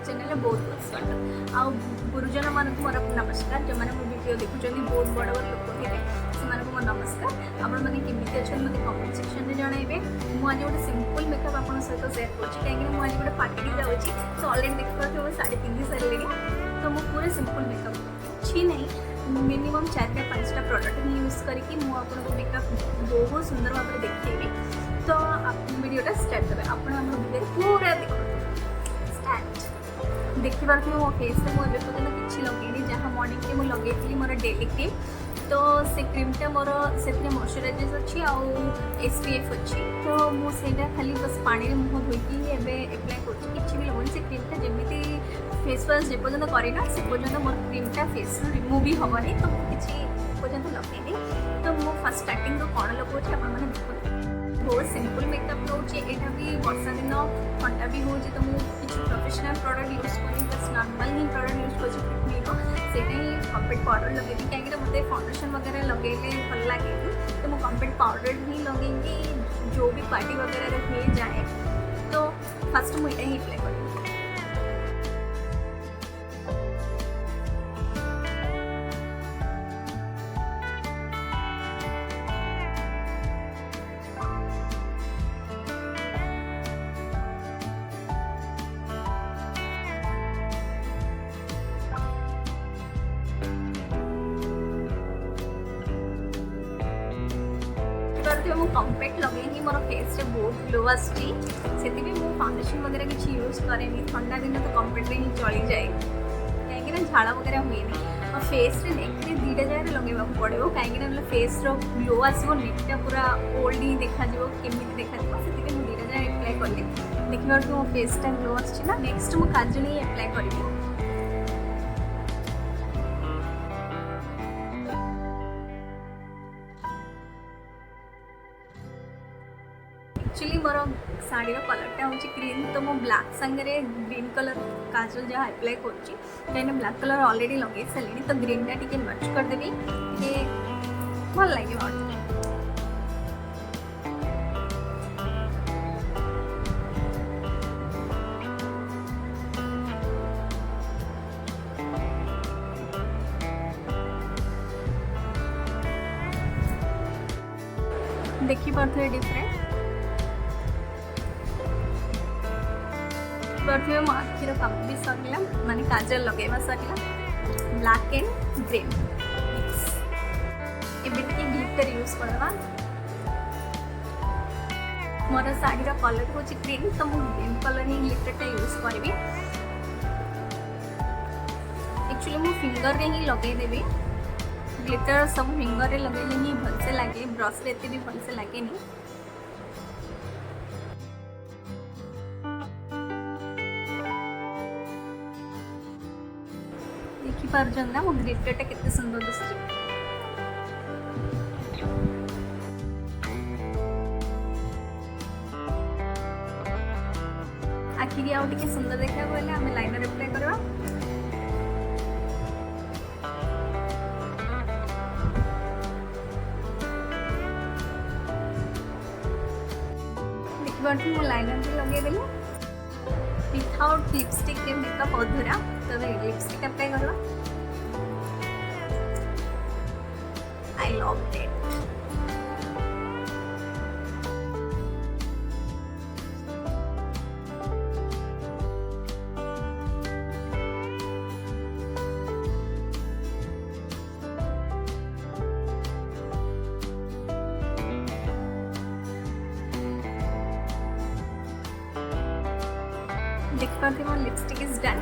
Channel बहुत बहुत स्वागत। आ गुरुजन मानक मोर नमस्कार। जो मैंने मो वीडियो देखुं बहुत बड़ बड़ लोक थे से मोर नमस्कार। आपण मैंने केमी अच्छा मतलब कमेंट सेक्शन में जनइबे। मुझे गोटे सिंपल मेकअप आप सहित सेयार करें मुझे गोटे पार्टी की जाऊँगी तो अलरेडी देख पारे मुझे साड़ी पिंधि सारे तो मुझे पूरा सिंपल मेकअप अच्छी नहीं मिनिमम 4 या 5टा प्रोडक्ट ही यूज करके मुझे मेकअप बहुत सुंदर भाव में देखी तो वीडियोटा स्टार्ट करें आप पूरा स्टार्ट देखी पार्थे मो फेस से मुझे पर्यटन किसी लगे जहाँ मॉर्निंग के मुझे लगे मोर डेली क्रीम तो से क्रीमटा मोर से मॉइस्चराइजर अच्छी आउ SPF अच्छी तो मुझे खाली बस पानी में मुह धोईकी एप्लाय कर भी लगुनि से क्रीमटा जमी फेस वाश जेपर्यंत करना से पर्यटन मोर क्रीमटा फेस रिमूव भी हेनी तो किसी पर्यटन लगेनी तो मु फास्ट स्टार्टिंग तो कौन लगे आपने देखते बहुत सिंपल मेकअप रोचे यहाँ भी वर्षा दिन ठंडा भी हो तो मुझे किसी प्रोफेशनल प्रोडक्ट यूज करी बस नॉर्मल ही प्रोडक्ट यूज कर से कम्पैक्ट पाउडर लगेगी कहीं मतलब फाउंडेशन वगैरह लगे भल लगे तो मुझे कम्पैक्ट पाउडर ही लगेगी जो भी पार्टी वगैरह हुए जाए तो फास्ट मुझे ही अप्लाई करी। मु कम्पैक्ट लगे मोर फेस रे बहुत ग्लो आसी मु फाउंडेशन वगैरह किसी यूज करेनि ठंडा दिन तो कम्पैक्ट ही चली जाए कहीं झाड़ वगैरह हुए और फेस रे नेक रे 2टा जगह लगेगा पड़ो कहीं फेस रो ग्लो आसो नेकटा पूरा ओल्ड ही देखा केमी देखा से 2टा जगह एप्लाय कली देखिए मो फेसटा ग्लो आना नेक्स्ट मु काजल ही एप्लाय करी। एक्चुअली मोर शाढ़ी कलरटा हूँ ग्रीन तो मो ब्लैक सांगे ग्रीन कलर काजल जहाँ एप्लाय करें ब्लैक कलर ऑलरेडी लगे सारे तो ग्रीनटा टी मर्च करदेवी भल लगे। देखी पारे डिफरेंट प्रथम मो आखिर काम भी सरला माने काजल लगेवा सरला ब्लैक एंड ग्रीन मिक्स एबे टी ग्लिटर यूज करवा मोर साड़ी रा कलर हो ग्रीन तो मु ग्रीन कलर ही ग्लिटर यूज करबी। एक्चुअली मु फिंगर रे ही लगे देबी ग्लिटर सब फिंगर रे लगेले ही भल से लागे ब्रश रे एते भी भल से लागे नहीं। देखी पार्जन ना मो ग्लिटरटा केते सुंदर दिसछि आखि की आउ टिके सुंदर देखा बोले हमें लाइनर अप्लाई करबा। देखि पार्टी मो लाइनर भी लगे देली विथआउट लिपस्टिक के मेकअप अधूरा तो लिपस्टिक अप्लाई करवा। I love that. देख पाते मोर लिपस्टिक इज डन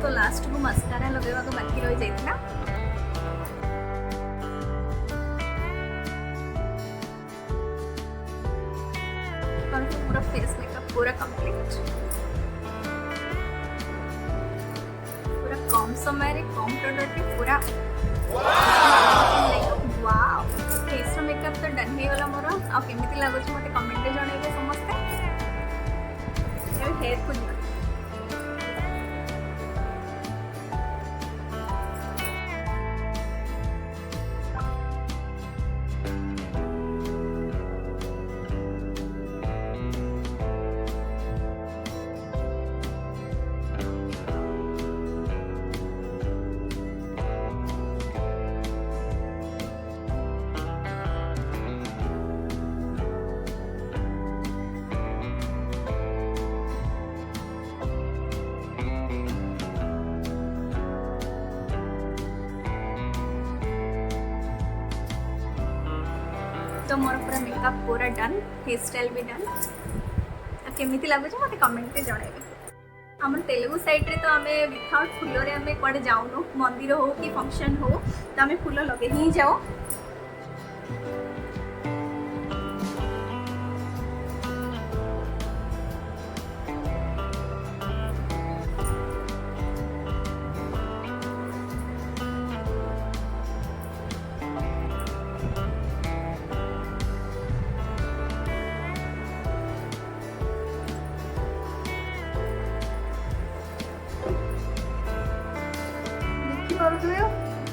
तो लास्ट को मस्कारा लगेवा को बाकी रही जाइतना पूरा फेस मेकअप पूरा कंप्लीट पूरा कम समय रे कम प्रोडक्ट पूरा वाओ फेस मेकअप तो डन हो गला मोर आ केमिति लागो मते कमेंट रे जणाइबे समस्त हेयर को तो मोर पूरा मेकअप पूरा डन, हेयर स्टाइल भी डन। केमिति लागुच मत कमेंट में जणाइबे। आम तेलुगु साइड रे तो आम विथआउट फुल आम कड़े जाऊनु, मंदिर हो कि फंक्शन हो तो आम फुल लगे ही जाओ।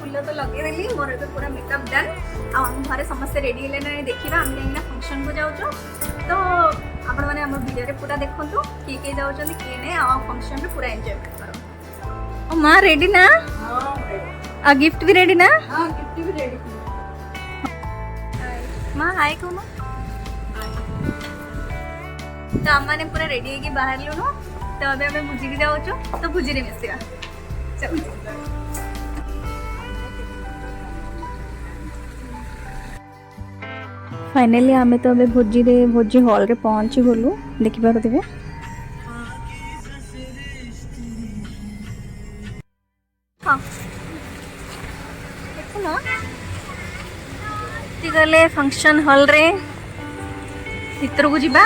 फुल तो लगे देली, मोर ए पूरा मेकअप डन। आम घरे समस्ते रेडी हेले ना, देखा आम जाइना फंक्शन को जाऊँ। तो आपण मैंने आम वीडियो पूरा देखु किए किए जाऊँ किए नहीं, फंक्शन पूरा एंजॉय कर। माँ रेडी ना? आ गिफ्ट भी रेडी ना? गिफ्ट भी रेडी। माँ हाय कौन? तो आम मैंने पूरा रेडी होगी बाहर लुनु। तो अभी आम भुजी जाऊँ, तो भुजी रे मिसिया। फाइनली आमे तो अबे भोजी हॉल रे पहुंची गलु। देखि पारुथिबे हां देखुनो ती गले फंक्शन हॉल रे भीतर को जिबा।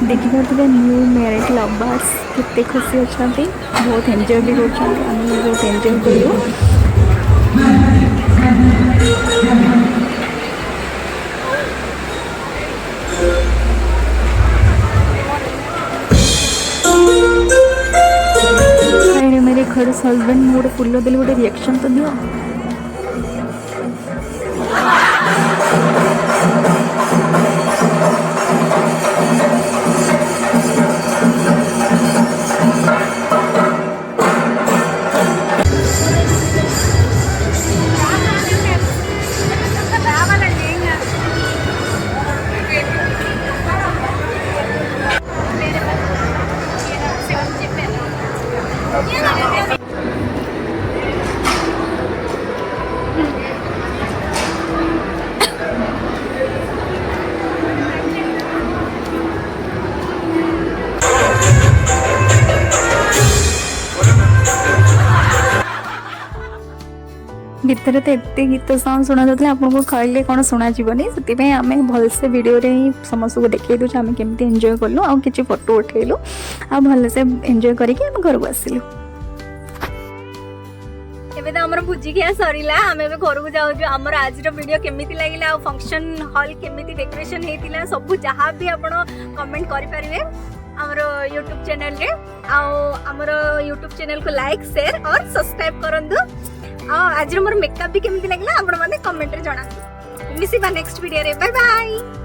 देखिए न्यू मैरिड लवर्स कितने खुशी अच्छा, बहुत एंजॉय भी कर, बहुत एंजॉय करूँ। मेरे घर हस्बैंड गोटे फुल देले गोटे रिएक्शन तो दियो। भितर तो एत गीत साउंड शुणा जाता आपको कहले कौन शुणा से आम भलसे वीडियो समस्त को देखी दूँ आम केमी एंजॉय कलु आ कि फोटो उठेलु आ भलसे एंजॉय करके घर को आसिलु। एबे तो हमर भुजी खिया सरीला हम एबे घर को जाऊ हमर आज रो वीडियो केमिति लागिला आ फंक्शन हॉल केमिति डेकोरेशन हेतिला सब जहाँ भी आपण कमेंट करि परिवे हमर YouTube चैनल रे आ हमर YouTube चैनल को लाइक शेयर और सब्सक्राइब करंदु आ आज रो मोर मेकअप भी केमिति लागिला आपण माने कमेंट रे जणातु मिसिबा नेक्स्ट वीडियो रे बाय बाय।